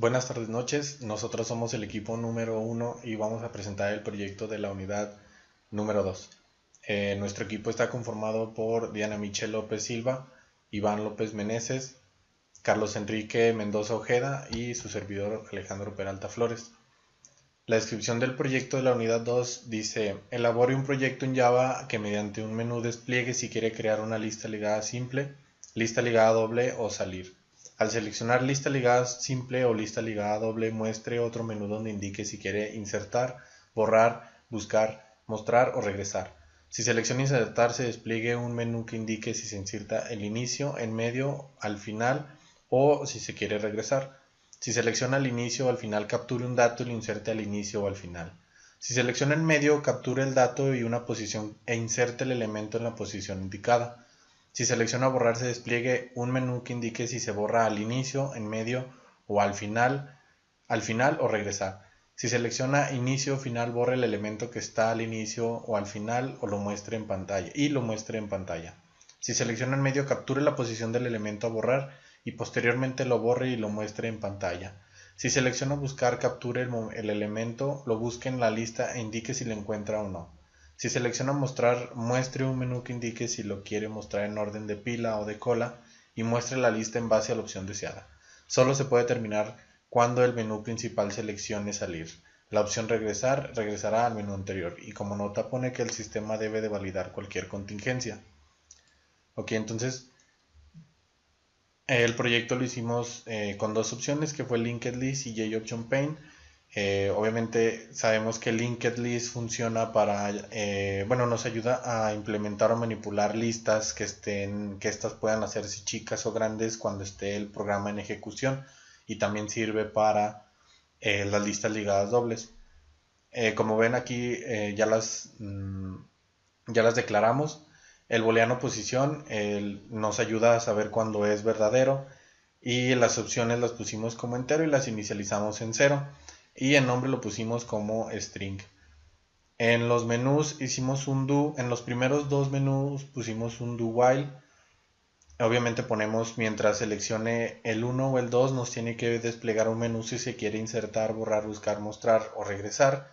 Buenas tardes, noches. Nosotros somos el equipo número 1 y vamos a presentar el proyecto de la unidad número 2. Nuestro equipo está conformado por Diana Michelle López Silva, Iván López Meneses, Carlos Enrique Mendoza Ojeda y su servidor Alejandro Peralta Flores. La descripción del proyecto de la unidad 2 dice: elabore un proyecto en Java que mediante un menú despliegue si quiere crear una lista ligada simple, lista ligada doble o salir. Al seleccionar lista ligada simple o lista ligada doble, muestre otro menú donde indique si quiere insertar, borrar, buscar, mostrar o regresar. Si selecciona insertar, se despliegue un menú que indique si se inserta el inicio, en medio, al final o si se quiere regresar. Si selecciona al inicio o al final, capture un dato y lo inserte al inicio o al final. Si selecciona en medio, capture el dato y una posición e inserte el elemento en la posición indicada. Si selecciona borrar, se despliegue un menú que indique si se borra al inicio, en medio o al final o regresar. Si selecciona inicio o final, borre el elemento que está al inicio o al final o lo muestre en pantalla. Si selecciona en medio, capture la posición del elemento a borrar y posteriormente lo borre y lo muestre en pantalla. Si selecciona buscar, capture el elemento, lo busque en la lista e indique si lo encuentra o no. Si selecciona mostrar, muestre un menú que indique si lo quiere mostrar en orden de pila o de cola y muestre la lista en base a la opción deseada. Solo se puede terminar cuando el menú principal seleccione salir. La opción regresar regresará al menú anterior y como nota pone que el sistema debe de validar cualquier contingencia. Ok, entonces el proyecto lo hicimos con dos opciones, que fue Linked List y JOptionPaint. Obviamente sabemos que Linked List funciona para, nos ayuda a implementar o manipular listas que estas puedan hacerse chicas o grandes cuando esté el programa en ejecución, y también sirve para las listas ligadas dobles. Como ven aquí, ya las declaramos. El booleano posición nos ayuda a saber cuándo es verdadero, y las opciones las pusimos como entero y las inicializamos en 0, y el nombre lo pusimos como string. En los menús hicimos un do. En los primeros dos menús pusimos un do while. Obviamente ponemos mientras seleccione el 1 o el 2, nos tiene que desplegar un menú si se quiere insertar, borrar, buscar, mostrar o regresar.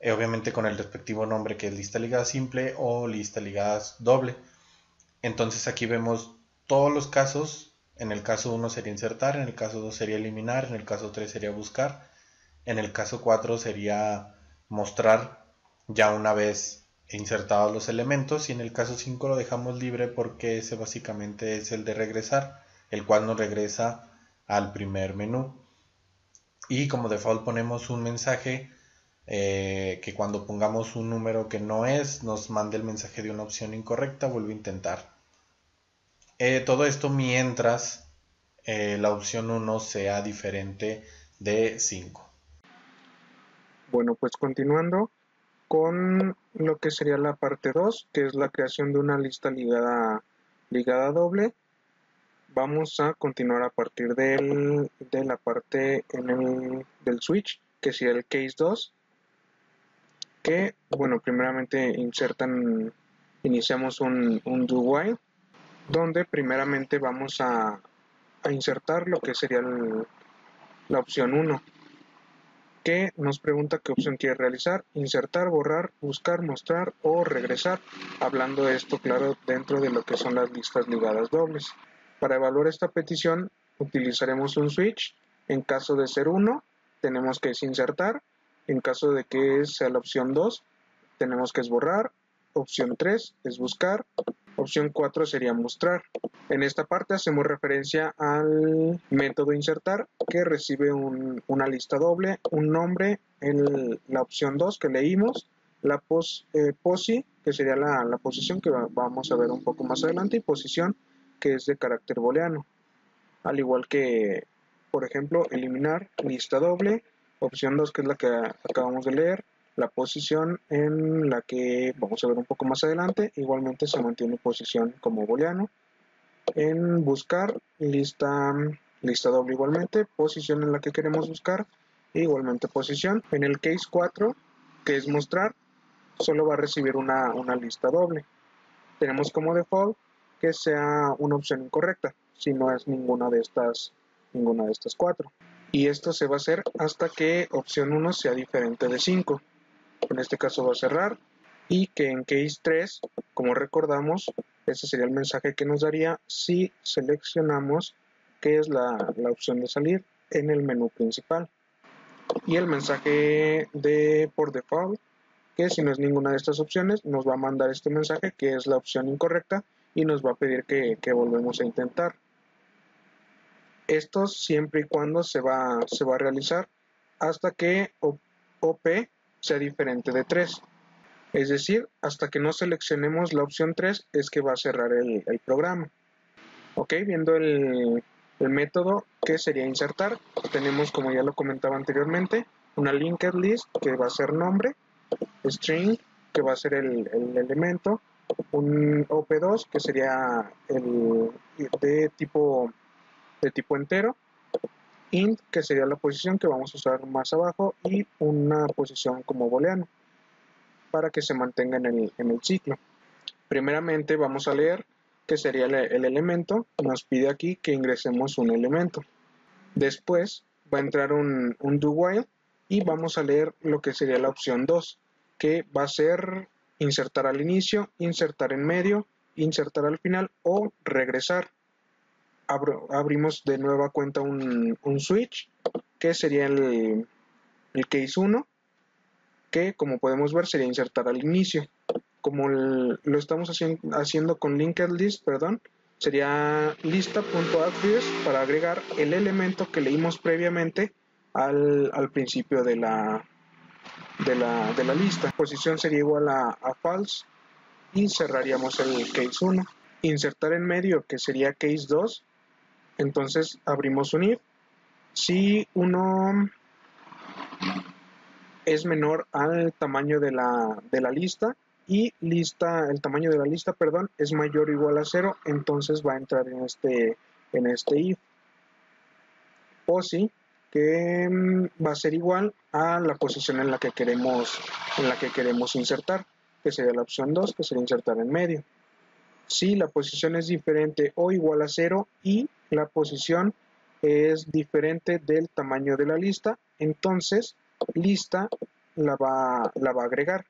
Obviamente con el respectivo nombre, que es lista ligada simple o lista ligada doble. Entonces aquí vemos todos los casos. En el caso 1 sería insertar, en el caso 2 sería eliminar, en el caso 3 sería buscar, en el caso 4 sería mostrar ya una vez insertados los elementos, y en el caso 5 lo dejamos libre porque ese básicamente es el de regresar, el cual nos regresa al primer menú. Y como default ponemos un mensaje que cuando pongamos un número que no es, nos mande el mensaje de una opción incorrecta, vuelve a intentar. Todo esto mientras la opción 1 sea diferente de 5. Bueno, pues continuando con lo que sería la parte 2, que es la creación de una lista ligada doble. Vamos a continuar a partir de la parte del switch, que sería el case 2, que, bueno, primeramente iniciamos un do while, donde primeramente vamos a insertar lo que sería la opción 1, que nos pregunta qué opción quiere realizar: insertar, borrar, buscar, mostrar o regresar, hablando de esto, claro, dentro de lo que son las listas ligadas dobles. Para evaluar esta petición utilizaremos un switch. En caso de ser 1 tenemos que insertar, en caso de que sea la opción 2 tenemos que borrar, opción 3 es buscar, opción 4 sería mostrar. En esta parte hacemos referencia al método insertar, que recibe una lista doble, un nombre, la opción 2 que leímos, la posi, que sería la posición que vamos a ver un poco más adelante, y posición, que es de carácter booleano. Al igual que, por ejemplo, eliminar, lista doble, opción 2 que es la que acabamos de leer, la posición en la que vamos a ver un poco más adelante, igualmente se mantiene posición como booleano. En buscar, lista doble igualmente, posición en la que queremos buscar, igualmente posición. En el case 4, que es mostrar, solo va a recibir una lista doble. Tenemos como default que sea una opción incorrecta, si no es ninguna de estas 4. y esto se va a hacer hasta que opción 1 sea diferente de 5. En este caso va a cerrar, y que en case 3, como recordamos, ese sería el mensaje que nos daría si seleccionamos que es la opción de salir en el menú principal. Y el mensaje de por default, que si no es ninguna de estas opciones, nos va a mandar este mensaje que es la opción incorrecta y nos va a pedir que volvemos a intentar. Esto siempre y cuando se va a realizar hasta que OP sea diferente de 3. Es decir, hasta que no seleccionemos la opción 3 es que va a cerrar el programa. Ok, viendo el método que sería insertar, tenemos, como ya lo comentaba anteriormente, una linked list que va a ser nombre, string que va a ser el elemento, un op2 que sería el de tipo entero, int que sería la posición que vamos a usar más abajo, y una posición como booleano para que se mantenga en el ciclo. Primeramente vamos a leer que sería el elemento. Nos pide aquí que ingresemos un elemento. Después va a entrar un do while y vamos a leer lo que sería la opción 2, que va a ser insertar al inicio, insertar en medio, insertar al final o regresar. Abrimos de nueva cuenta un switch, que sería el case 1, que como podemos ver sería insertar al inicio. Como lo estamos haciendo con linked list, sería lista.addFirst para agregar el elemento que leímos previamente al principio de la lista. Posición sería igual a false y cerraríamos el case 1. Insertar en medio, que sería case 2, entonces abrimos un if. Si uno es menor al tamaño de la lista y el tamaño de la lista, es mayor o igual a 0, entonces va a entrar en este if. Posi, que va a ser igual a la posición en la que queremos insertar, que sería la opción 2, que sería insertar en medio. Si la posición es diferente o igual a 0 y la posición es diferente del tamaño de la lista, entonces lista la va a agregar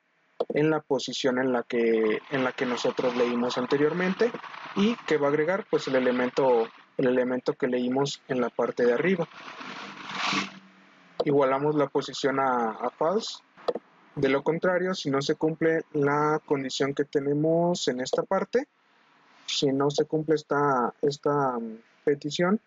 en la posición en la que nosotros leímos anteriormente, y que va a agregar pues el elemento que leímos en la parte de arriba. Igualamos la posición a false. De lo contrario, si no se cumple la condición que tenemos en esta parte, si no se cumple esta petición,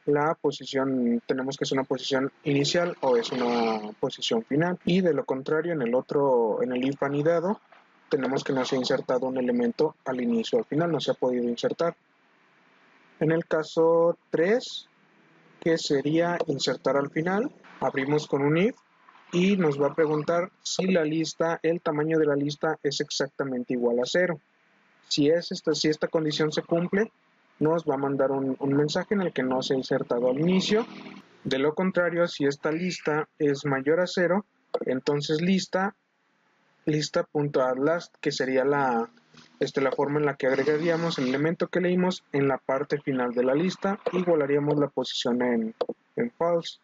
la posición tenemos que es una posición inicial o es una posición final. Y de lo contrario, en el if anidado, tenemos que no se ha insertado un elemento al inicio o al final, no se ha podido insertar. En el caso 3, que sería insertar al final, abrimos con un if y nos va a preguntar si el tamaño de la lista es exactamente igual a 0. Si esta condición se cumple, nos va a mandar un mensaje en el que no se ha insertado al inicio. De lo contrario, si esta lista es mayor a 0, entonces lista.addLast, que sería la forma en la que agregaríamos el elemento que leímos en la parte final de la lista, igualaríamos la posición en false.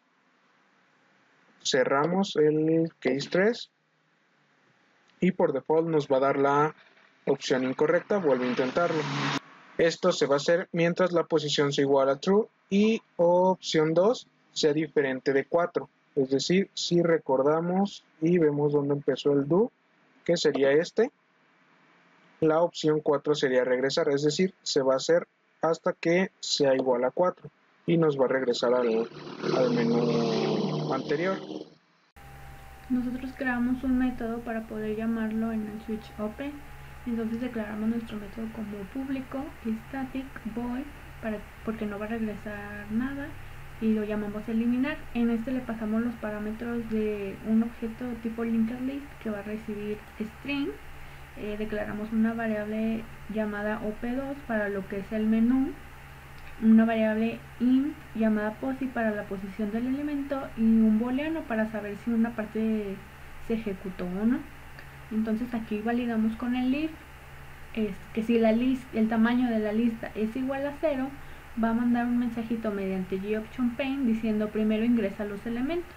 Cerramos el case 3 y por default nos va a dar la opción incorrecta. Vuelve a intentarlo. Esto se va a hacer mientras la posición sea igual a true y opción 2 sea diferente de 4. Es decir, si recordamos y vemos dónde empezó el do, que sería la opción 4 sería regresar, es decir, se va a hacer hasta que sea igual a 4 y nos va a regresar al menú anterior. Nosotros creamos un método para poder llamarlo en el switch OP. Entonces declaramos nuestro método como público static void porque no va a regresar nada, y lo llamamos eliminar. En este le pasamos los parámetros de un objeto tipo linked list que va a recibir string. Declaramos una variable llamada op2 para lo que es el menú, una variable int llamada posi para la posición del elemento y un booleano para saber si una parte se ejecutó o no. Entonces aquí validamos con el if que si el tamaño de la lista es igual a 0, va a mandar un mensajito mediante GOptionPaint diciendo primero ingresa los elementos.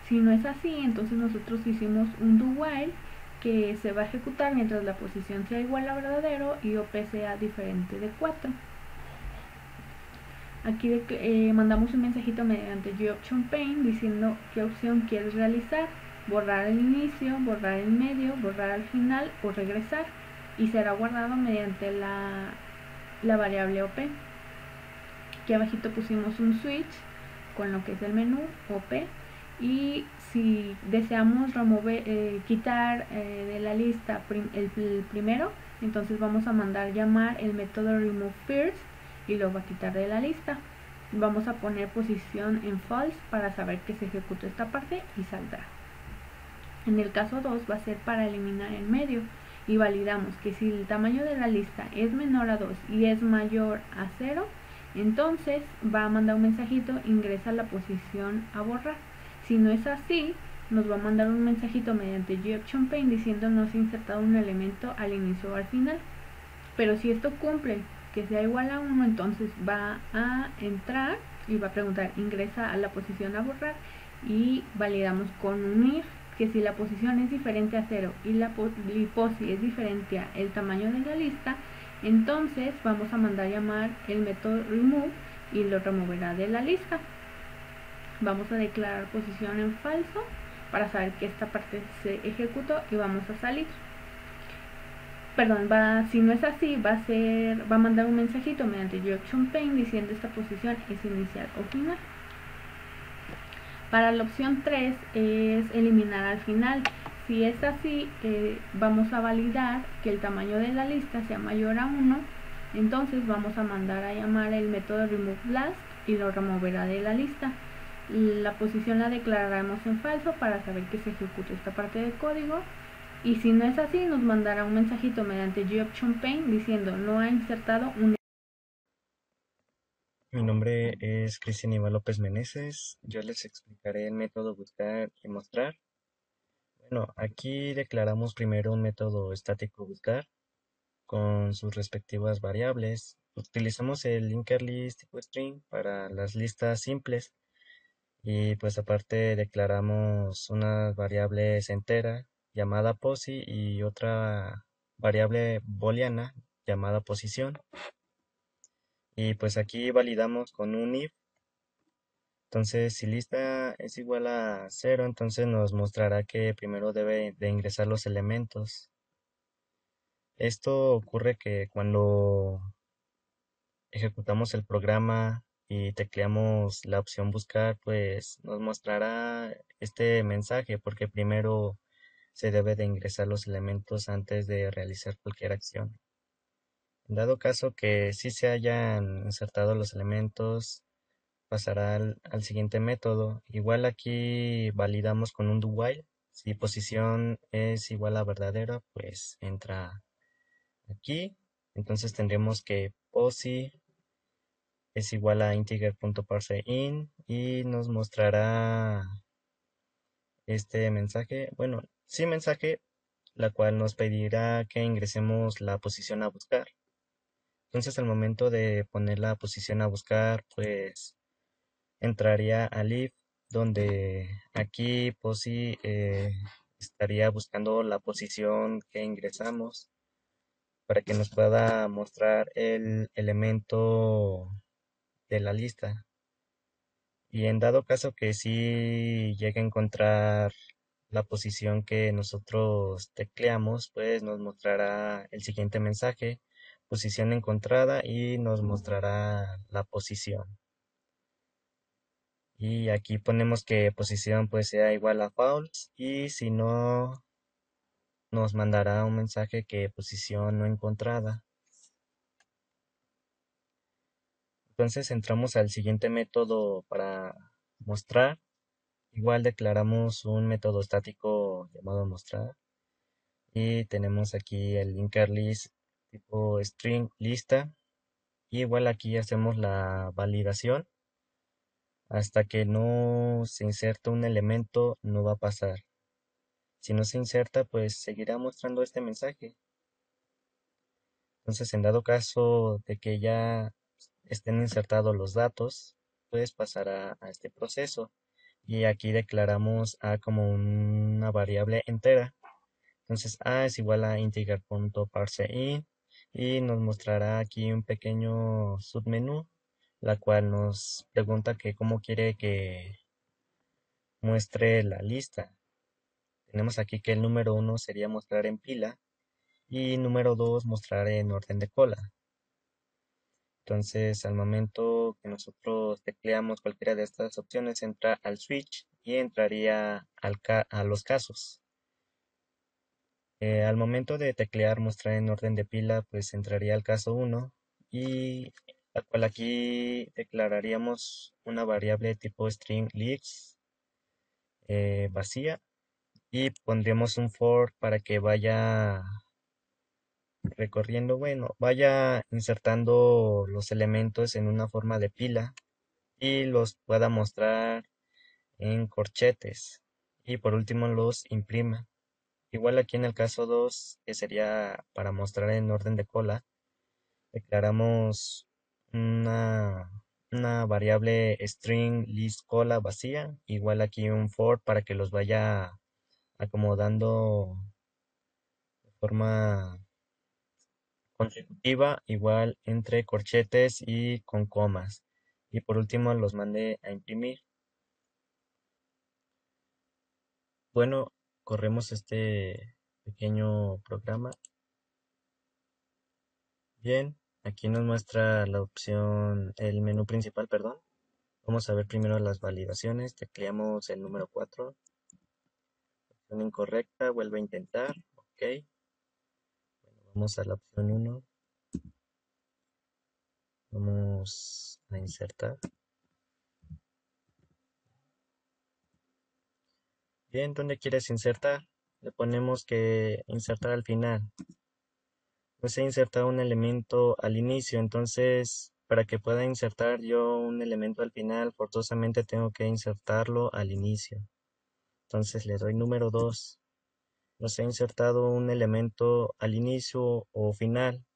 Si no es así, entonces nosotros hicimos un do while que se va a ejecutar mientras la posición sea igual a verdadero y OP sea diferente de 4. Aquí mandamos un mensajito mediante GOptionPaint diciendo qué opción quieres realizar: borrar el inicio, borrar el medio, borrar al final o regresar, y será guardado mediante la variable OP. Aquí abajito pusimos un switch con lo que es el menú OP, y si deseamos quitar de la lista el primero, entonces vamos a mandar llamar el método removeFirst y lo va a quitar de la lista. Vamos a poner posición en false para saber que se ejecutó esta parte y saldrá. En el caso 2 va a ser para eliminar el medio, y validamos que si el tamaño de la lista es menor a 2 y es mayor a 0, entonces va a mandar un mensajito: ingresa la posición a borrar. Si no es así, nos va a mandar un mensajito mediante GOptionPaint diciendo no se ha insertado un elemento al inicio o al final. Pero si esto cumple que sea igual a 1, entonces va a entrar y va a preguntar ingresa a la posición a borrar, y validamos con un if que si la posición es diferente a 0 y la posi es diferente a el tamaño de la lista, entonces vamos a mandar llamar el método remove y lo removerá de la lista. Vamos a declarar posición en falso para saber que esta parte se ejecutó y vamos a salir. Perdón, si no es así, va a mandar un mensajito mediante GOptionPaint diciendo esta posición es inicial o final. Para la opción 3 es eliminar al final. Si es así, vamos a validar que el tamaño de la lista sea mayor a 1, entonces vamos a mandar a llamar el método removeLast y lo removerá de la lista. La posición la declararemos en falso para saber que se ejecute esta parte del código, y si no es así, nos mandará un mensajito mediante GOptionPaint diciendo no ha insertado un... Mi nombre es Cristian Iván López Meneses. Yo les explicaré el método buscar y mostrar. Bueno, aquí declaramos primero un método estático buscar con sus respectivas variables. Utilizamos el linker list tipo string para las listas simples, y pues aparte declaramos unas variables entera llamada posi y otra variable booleana llamada posición. Y pues aquí validamos con un if. Entonces, si lista es igual a 0, entonces nos mostrará que primero debe de ingresar los elementos. Esto ocurre que cuando ejecutamos el programa y tecleamos la opción buscar, pues nos mostrará este mensaje porque primero se debe de ingresar los elementos antes de realizar cualquier acción. En dado caso que sí se hayan insertado los elementos, pasará al siguiente método. Igual aquí validamos con un do while. Si posición es igual a verdadera, pues entra aquí. Entonces tendremos que posi es igual a integer.parseInt y nos mostrará este mensaje. Bueno, sí mensaje, la cual nos pedirá que ingresemos la posición a buscar. Entonces al momento de poner la posición a buscar, pues entraría al if, donde aquí posi estaría buscando la posición que ingresamos para que nos pueda mostrar el elemento de la lista. Y en dado caso que sí llegue a encontrar la posición que nosotros tecleamos, pues nos mostrará el siguiente mensaje: posición encontrada, y nos mostrará la posición. Y aquí ponemos que posición pues sea igual a false, y si no, nos mandará un mensaje que posición no encontrada. Entonces entramos al siguiente método para mostrar. Igual declaramos un método estático llamado mostrar, y tenemos aquí el linker list tipo string lista. Y igual aquí hacemos la validación. Hasta que no se inserta un elemento, no va a pasar. Si no se inserta, pues seguirá mostrando este mensaje. Entonces, en dado caso de que ya estén insertados los datos, pues pasará a este proceso. Y aquí declaramos a como una variable entera. Entonces a es igual a integer.parseInt y nos mostrará aquí un pequeño submenú, la cual nos pregunta que cómo quiere que muestre la lista. Tenemos aquí que el número 1 sería mostrar en pila y número 2 mostrar en orden de cola. Entonces, al momento que nosotros tecleamos cualquiera de estas opciones, entra al switch y entraría a los casos. Al momento de teclear mostrar en orden de pila, pues entraría al caso 1 y la cual aquí declararíamos una variable tipo string list vacía y pondríamos un for para que vaya recorriendo, bueno, vaya insertando los elementos en una forma de pila y los pueda mostrar en corchetes y por último los imprima. Igual aquí en el caso 2, que sería para mostrar en orden de cola, declaramos una, una variable string list cola vacía, igual aquí un for para que los vaya acomodando de forma consecutiva, igual entre corchetes y con comas. Y por último los mandé a imprimir. Bueno, corremos este pequeño programa. Bien, aquí nos muestra la opción, el menú principal, perdón. Vamos a ver primero las validaciones. Tecleamos el número 4. Opción incorrecta, vuelve a intentar. Ok. Bueno, vamos a la opción 1. Vamos a insertar. Bien, ¿dónde quieres insertar? Le ponemos que insertar al final. Pues he insertado un elemento al inicio, entonces para que pueda insertar yo un elemento al final, forzosamente tengo que insertarlo al inicio. Entonces le doy número 2. Nos he insertado un elemento al inicio o final.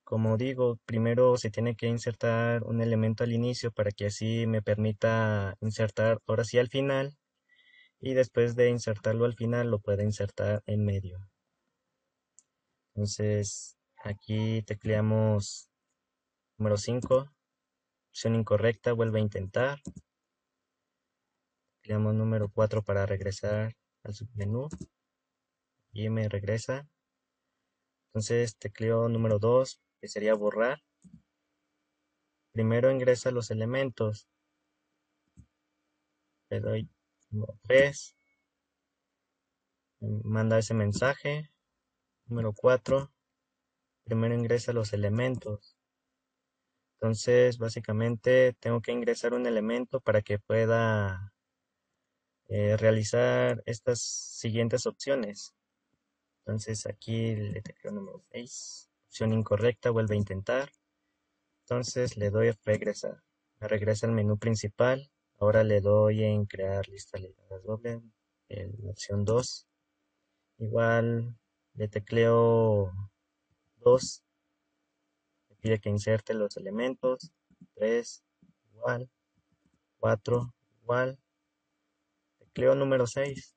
Como digo, primero se tiene que insertar un elemento al inicio para que así me permita insertar ahora sí al final y después de insertarlo al final lo pueda insertar en medio. Entonces aquí tecleamos número 5, opción incorrecta, vuelve a intentar. Tecleamos número 4 para regresar al submenú y me regresa. Entonces tecleo número 2, que sería borrar. Primero ingresa los elementos. Le doy número 3. Manda ese mensaje. Número 4. Primero ingresa los elementos. Entonces, básicamente, tengo que ingresar un elemento para que pueda realizar estas siguientes opciones. Entonces, aquí le tecleo número 6. Opción incorrecta, vuelve a intentar. Entonces, le doy regresar. Me regresa al menú principal. Ahora le doy en crear lista ligada doble. En la opción 2. Igual le tecleo 2. Me pide que inserte los elementos. 3. Igual. 4. Igual. Tecleo número 6.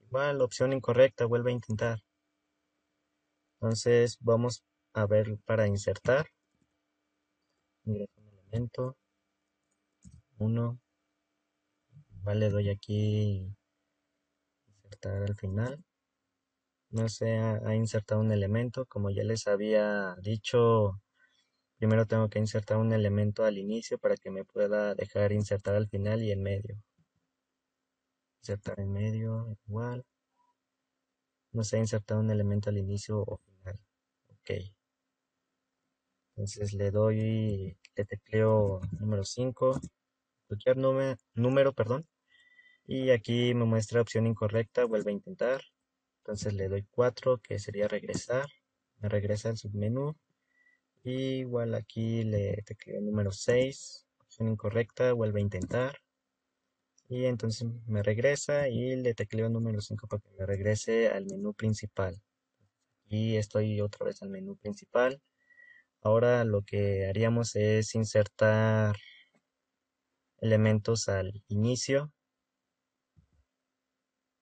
Igual, opción incorrecta. Vuelve a intentar. Entonces vamos a ver para insertar. Ingreso un elemento. 1. Igual le doy aquí insertar al final. No se ha insertado un elemento. Como ya les había dicho, primero tengo que insertar un elemento al inicio para que me pueda dejar insertar al final y en medio. Insertar en medio, igual. No se ha insertado un elemento al inicio o final. Ok. Entonces le tecleo número 5, cualquier número, perdón. Y aquí me muestra opción incorrecta, vuelve a intentar. Entonces le doy 4, que sería regresar. Me regresa al submenú. Y igual aquí le tecleo número 6, opción incorrecta, vuelve a intentar. Y entonces me regresa y le tecleo número 5 para que me regrese al menú principal. y estoy otra vez al menú principal. Ahora lo que haríamos es insertar elementos al inicio.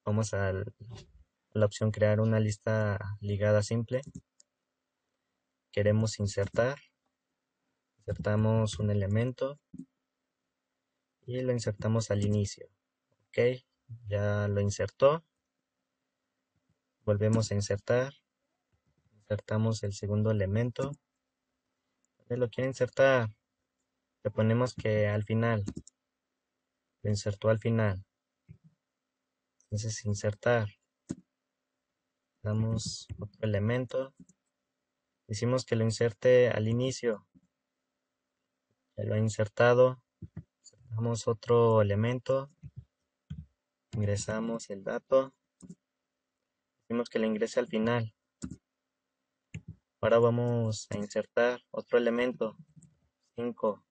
Vamos a la opción crear una lista ligada simple. Queremos insertamos un elemento y lo insertamos al inicio. Ok, ya lo insertó. Volvemos a insertamos el segundo elemento. ¿Dónde lo quiere insertar? Le ponemos que al final, lo insertó al final. Entonces insertar, damos otro elemento. Decimos que lo inserte al inicio. Ya lo ha insertado. Damos otro elemento. Ingresamos el dato. Decimos que lo ingrese al final. Ahora vamos a insertar otro elemento. 5.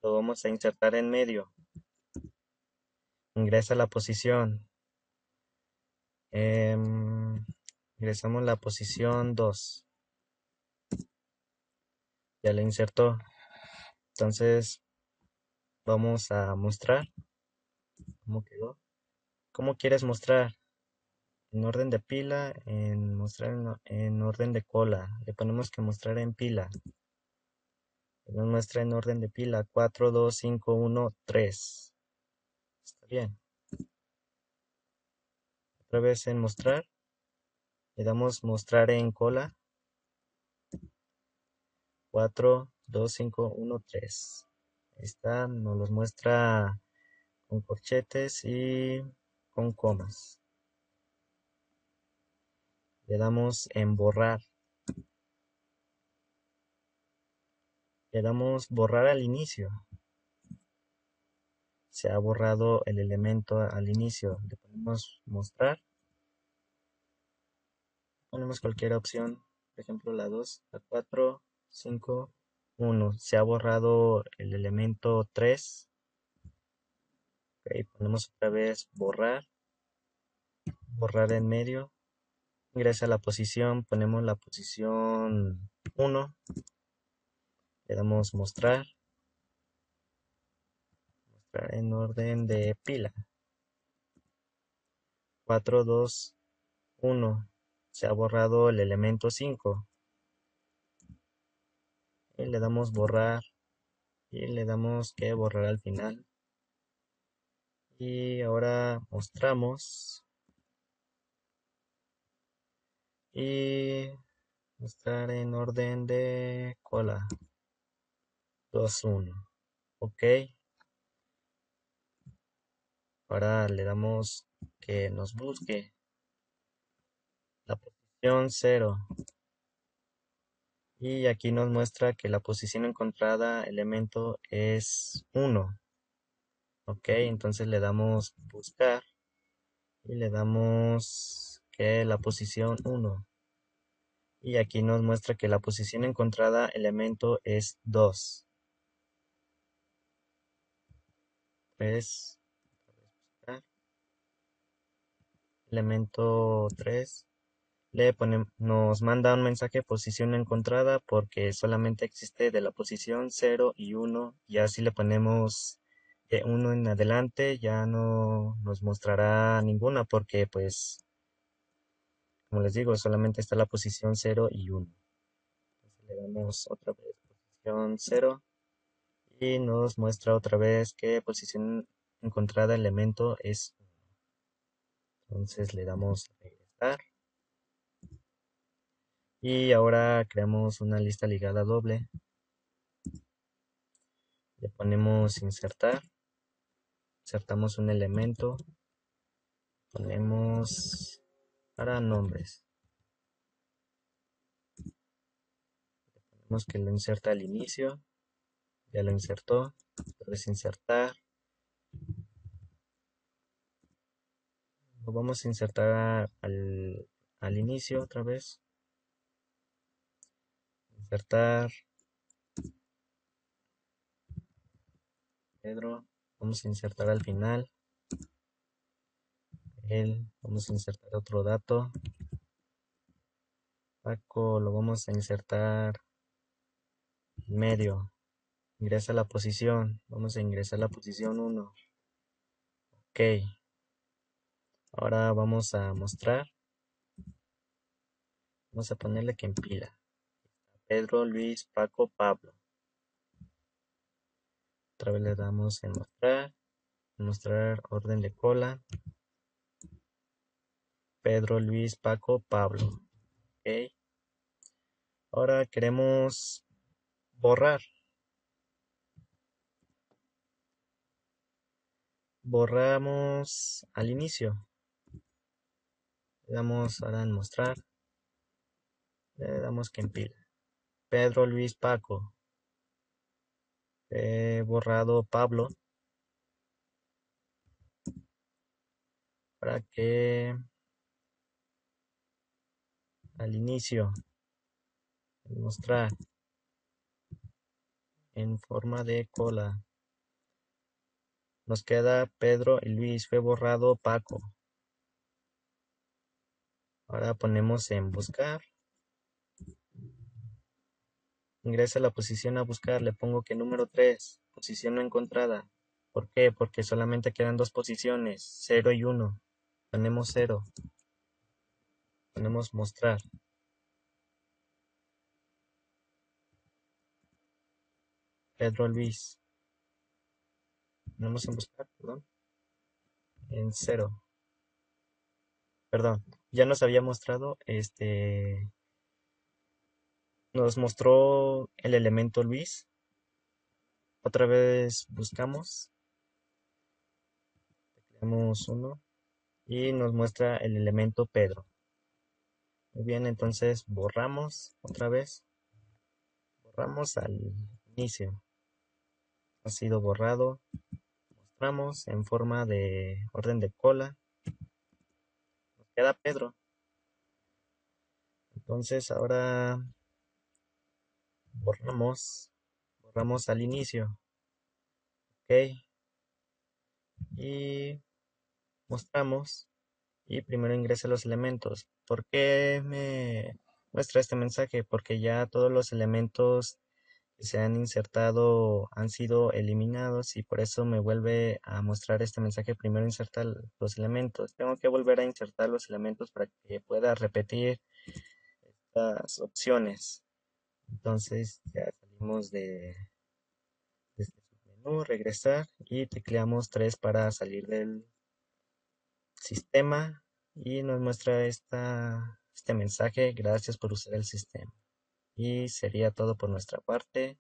Lo vamos a insertar en medio. Ingresa la posición. Ingresamos la posición 2. Ya la insertó. Entonces vamos a mostrar cómo quedó. ¿Cómo quieres mostrar? En orden de pila, mostrar en orden de cola. Le ponemos que mostrar en pila. Nos muestra en orden de pila 4, 2, 5, 1, 3. Está bien. Otra vez en mostrar. Le damos mostrar en cola. 4, 2, 5, 1, 3. Ahí está. Nos los muestra con corchetes y con comas. Le damos en borrar. Le damos borrar al inicio. Se ha borrado el elemento al inicio. Le ponemos mostrar. Ponemos cualquier opción. Por ejemplo la 2, la 4, 5, 1. Se ha borrado el elemento 3. Okay, ponemos otra vez borrar. Borrar en medio. Ingresa a la posición. Ponemos la posición 1. Le damos mostrar. Mostrar en orden de pila. 4, 2, 1. Se ha borrado el elemento 5. Y le damos borrar. Y le damos que borrar al final. Y ahora mostramos. Y mostrar en orden de cola. 2, 1. Ok. Ahora le damos que nos busque la posición 0. Y aquí nos muestra que la posición encontrada elemento es 1. Ok, entonces le damos buscar. Y le damos que la posición 1. Y aquí nos muestra que la posición encontrada elemento es 2. 3. Elemento 3. Nos manda un mensaje posición encontrada porque solamente existe de la posición 0 y 1. Ya si le ponemos 1 en adelante ya no nos mostrará ninguna porque pues como les digo solamente está la posición 0 y 1. Entonces le damos otra vez posición 0 y nos muestra otra vez que posición encontrada elemento es 1. Entonces le damos a regresar. Y ahora creamos una lista ligada doble. Le ponemos insertar. Insertamos un elemento. Ponemos para nombres. Ponemos que lo inserta al inicio. Ya lo insertó. Otra vez insertar. Lo vamos a insertar al inicio otra vez. Insertar. Pedro. Vamos a insertar al final. Vamos a insertar otro dato. Paco lo vamos a insertar en medio. Ingresa la posición. Vamos a ingresar la posición 1. Ok. Ahora vamos a mostrar. Vamos a ponerle que empila. Pedro, Luis, Paco, Pablo. Otra vez le damos en mostrar. Mostrar orden de cola. Pedro, Luis, Paco, Pablo. Ok. Ahora queremos borrar. Borramos al inicio. Le damos ahora en mostrar. Le damos que empila. Pedro, Luis, Paco. He borrado Pablo. Para que al inicio mostrar en forma de cola. Nos queda Pedro y Luis. Fue borrado Paco. Ahora ponemos en buscar. Ingresa a la posición a buscar. Le pongo que número 3. Posición no encontrada. ¿Por qué? Porque solamente quedan dos posiciones. 0 y 1. Ponemos 0. Ponemos mostrar. Pedro Luis. Ponemos en buscar, perdón. En 0. Perdón. Ya nos había mostrado nos mostró el elemento Luis. Otra vez buscamos. Tecleamos 1 y nos muestra el elemento Pedro. Muy bien, entonces borramos otra vez. Borramos al inicio. Ha sido borrado. Mostramos en forma de orden de cola. Nos queda Pedro. Entonces ahora borramos al inicio. Ok. Y mostramos. Y primero ingresa los elementos. ¿Por qué me muestra este mensaje? Porque ya todos los elementos que se han insertado han sido eliminados y por eso me vuelve a mostrar este mensaje. Primero insertar los elementos. Tengo que volver a insertar los elementos para que pueda repetir estas opciones. Entonces ya salimos de este submenú, regresar y tecleamos 3 para salir del sistema y nos muestra este mensaje. Gracias por usar el sistema. Y sería todo por nuestra parte.